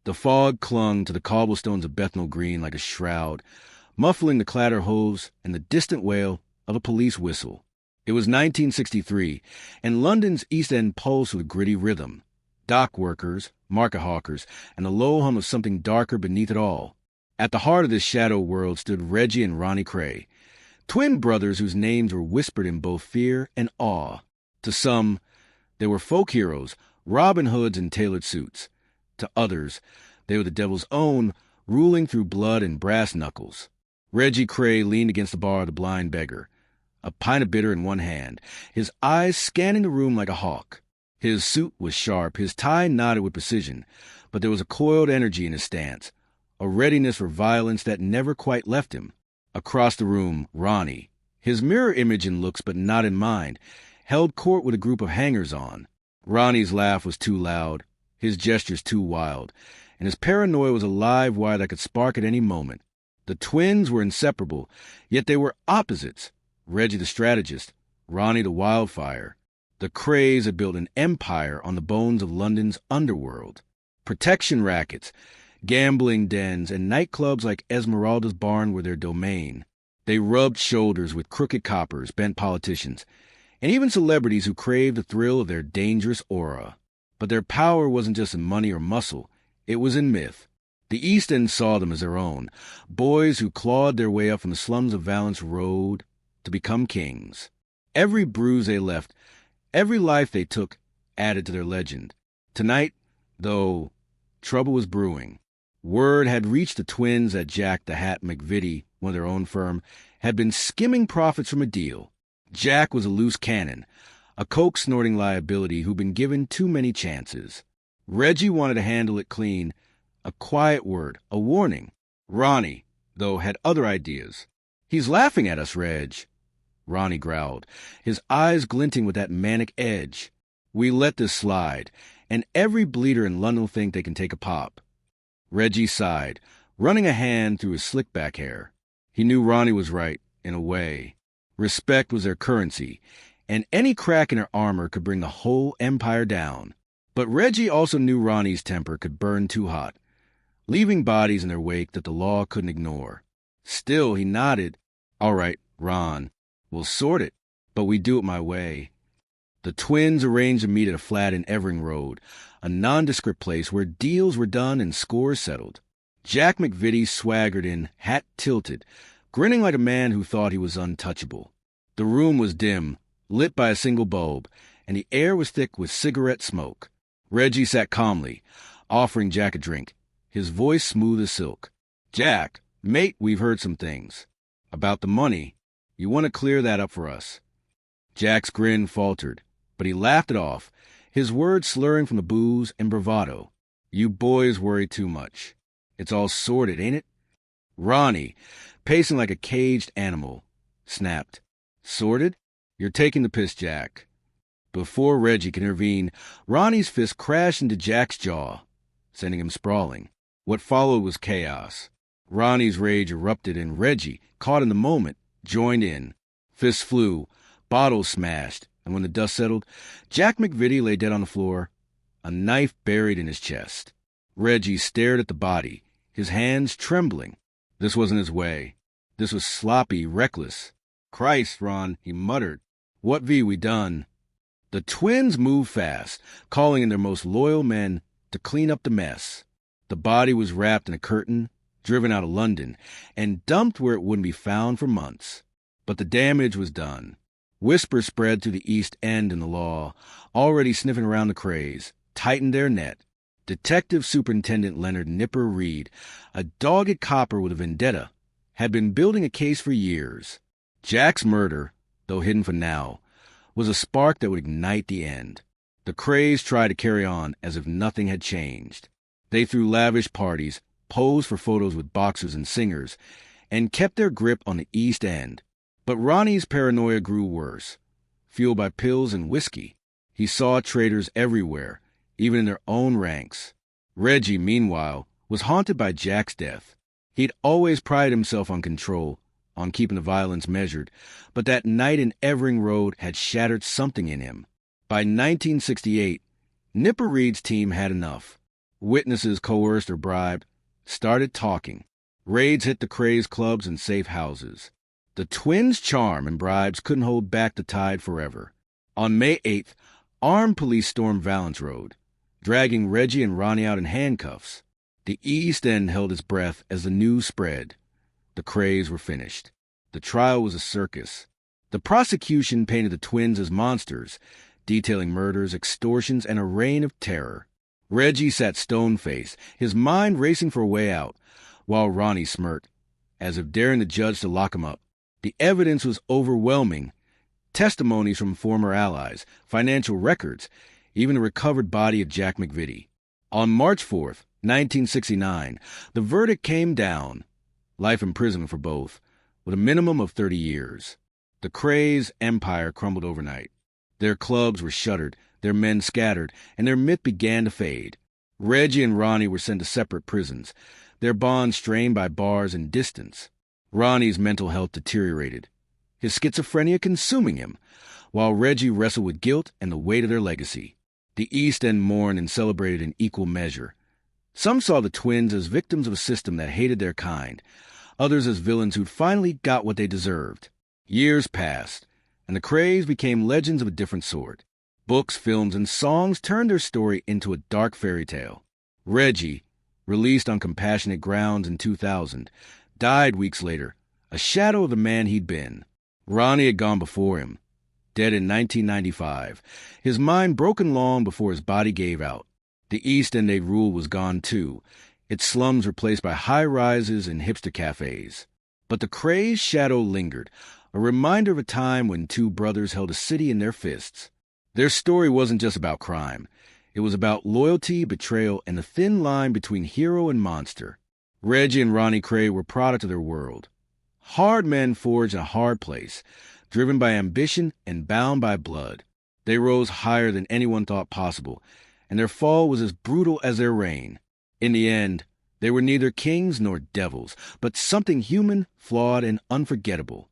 The fog clung to the cobblestones of Bethnal Green like a shroud, muffling the clatter hooves and the distant wail of a police whistle. It was 1963, and London's East End pulsed with gritty rhythm. Dock workers, market hawkers, and the low hum of something darker beneath it all. At the heart of this shadow world stood Reggie and Ronnie Kray, twin brothers whose names were whispered in both fear and awe. To some, they were folk heroes, Robin Hoods in tailored suits. To others, they were the devil's own, ruling through blood and brass knuckles. Reggie Kray leaned against the bar of the Blind Beggar, a pint of bitter in one hand, his eyes scanning the room like a hawk. His suit was sharp, his tie knotted with precision, but there was a coiled energy in his stance, a readiness for violence that never quite left him. Across the room, Ronnie, his mirror image in looks but not in mind, held court with a group of hangers-on. Ronnie's laugh was too loud, his gestures too wild, and his paranoia was a live wire that could spark at any moment. The twins were inseparable, yet they were opposites. Reggie the strategist, Ronnie the wildfire. The Krays had built an empire on the bones of London's underworld. Protection rackets, gambling dens, and nightclubs like Esmeralda's Barn were their domain. They rubbed shoulders with crooked coppers, bent politicians, and even celebrities who craved the thrill of their dangerous aura. But their power wasn't just in money or muscle. It was in myth. The East End saw them as their own, boys who clawed their way up from the slums of Valence Road to become kings. Every bruise they left, every life they took, added to their legend. Tonight, though, trouble was brewing. Word had reached the twins that Jack the Hat McVitie, one of their own firm, had been skimming profits from a deal. Jack was a loose cannon, a coke-snorting liability who'd been given too many chances. Reggie wanted to handle it clean, a quiet word, a warning. Ronnie, though, had other ideas. "He's laughing at us, Reg," Ronnie growled, his eyes glinting with that manic edge. "We let this slide, and every bleeder in London will think they can take a pop." Reggie sighed, running a hand through his slick back hair. He knew Ronnie was right, in a way. Respect was their currency, and any crack in their armor could bring the whole empire down. But Reggie also knew Ronnie's temper could burn too hot, leaving bodies in their wake that the law couldn't ignore. Still, he nodded. "All right, Ron, we'll sort it, but we do it my way." The twins arranged to meet at a flat in Evering Road, a nondescript place where deals were done and scores settled. Jack McVitie swaggered in, hat tilted, grinning like a man who thought he was untouchable. The room was dim, lit by a single bulb, and the air was thick with cigarette smoke. Reggie sat calmly, offering Jack a drink, his voice smooth as silk. "Jack, mate, we've heard some things. About the money. You want to clear that up for us." Jack's grin faltered, but he laughed it off, his words slurring from the booze and bravado. "You boys worry too much. It's all sorted, ain't it?" Ronnie, pacing like a caged animal, snapped. "Sorted? You're taking the piss, Jack." Before Reggie could intervene, Ronnie's fist crashed into Jack's jaw, sending him sprawling. What followed was chaos. Ronnie's rage erupted, and Reggie, caught in the moment, joined in. Fists flew, bottles smashed, and when the dust settled, Jack McVitie lay dead on the floor, a knife buried in his chest. Reggie stared at the body, his hands trembling. This wasn't his way. This was sloppy, reckless. "Christ, Ron," he muttered. "What we done?" The twins moved fast, calling in their most loyal men to clean up the mess. The body was wrapped in a curtain, driven out of London, and dumped where it wouldn't be found for months. But the damage was done. Whispers spread through the East End and the law, already sniffing around the Krays, tightened their net. Detective Superintendent Leonard Nipper Reed, a dogged copper with a vendetta, had been building a case for years. Jack's murder, though hidden for now, was a spark that would ignite the end. The Krays tried to carry on as if nothing had changed. They threw lavish parties, posed for photos with boxers and singers, and kept their grip on the East End. But Ronnie's paranoia grew worse. Fueled by pills and whiskey, he saw traitors everywhere, even in their own ranks. Reggie, meanwhile, was haunted by Jack's death. He'd always prided himself on control, on keeping the violence measured, but that night in Evering Road had shattered something in him. By 1968, Nipper Reed's team had enough. Witnesses coerced or bribed, started talking. Raids hit the Krays clubs and safe houses. The twins' charm and bribes couldn't hold back the tide forever. On May 8th, armed police stormed Valence Road, dragging Reggie and Ronnie out in handcuffs. The East End held its breath as the news spread. The Krays were finished. The trial was a circus. The prosecution painted the twins as monsters, detailing murders, extortions, and a reign of terror. Reggie sat stone-faced, his mind racing for a way out, while Ronnie smirked, as if daring the judge to lock him up. The evidence was overwhelming. Testimonies from former allies, financial records, even the recovered body of Jack McVitie. On March 4th, 1969, the verdict came down. Life imprisonment for both, with a minimum of 30 years. The Krays' empire crumbled overnight. Their clubs were shuttered, their men scattered, and their myth began to fade. Reggie and Ronnie were sent to separate prisons, their bonds strained by bars and distance. Ronnie's mental health deteriorated, his schizophrenia consuming him, while Reggie wrestled with guilt and the weight of their legacy. The East End mourned and celebrated in equal measure. Some saw the twins as victims of a system that hated their kind, others as villains who'd finally got what they deserved. Years passed, and the Krays became legends of a different sort. Books, films, and songs turned their story into a dark fairy tale. Reggie, released on compassionate grounds in 2000, died weeks later, a shadow of the man he'd been. Ronnie had gone before him, dead in 1995, his mind broken long before his body gave out. The East End they ruled was gone too, its slums replaced by high-rises and hipster cafes. But the Krays' shadow lingered, a reminder of a time when two brothers held a city in their fists. Their story wasn't just about crime. It was about loyalty, betrayal, and the thin line between hero and monster. Reggie and Ronnie Kray were product of their world. Hard men forged in a hard place, driven by ambition and bound by blood. They rose higher than anyone thought possible, and their fall was as brutal as their reign. In the end, they were neither kings nor devils, but something human, flawed, and unforgettable.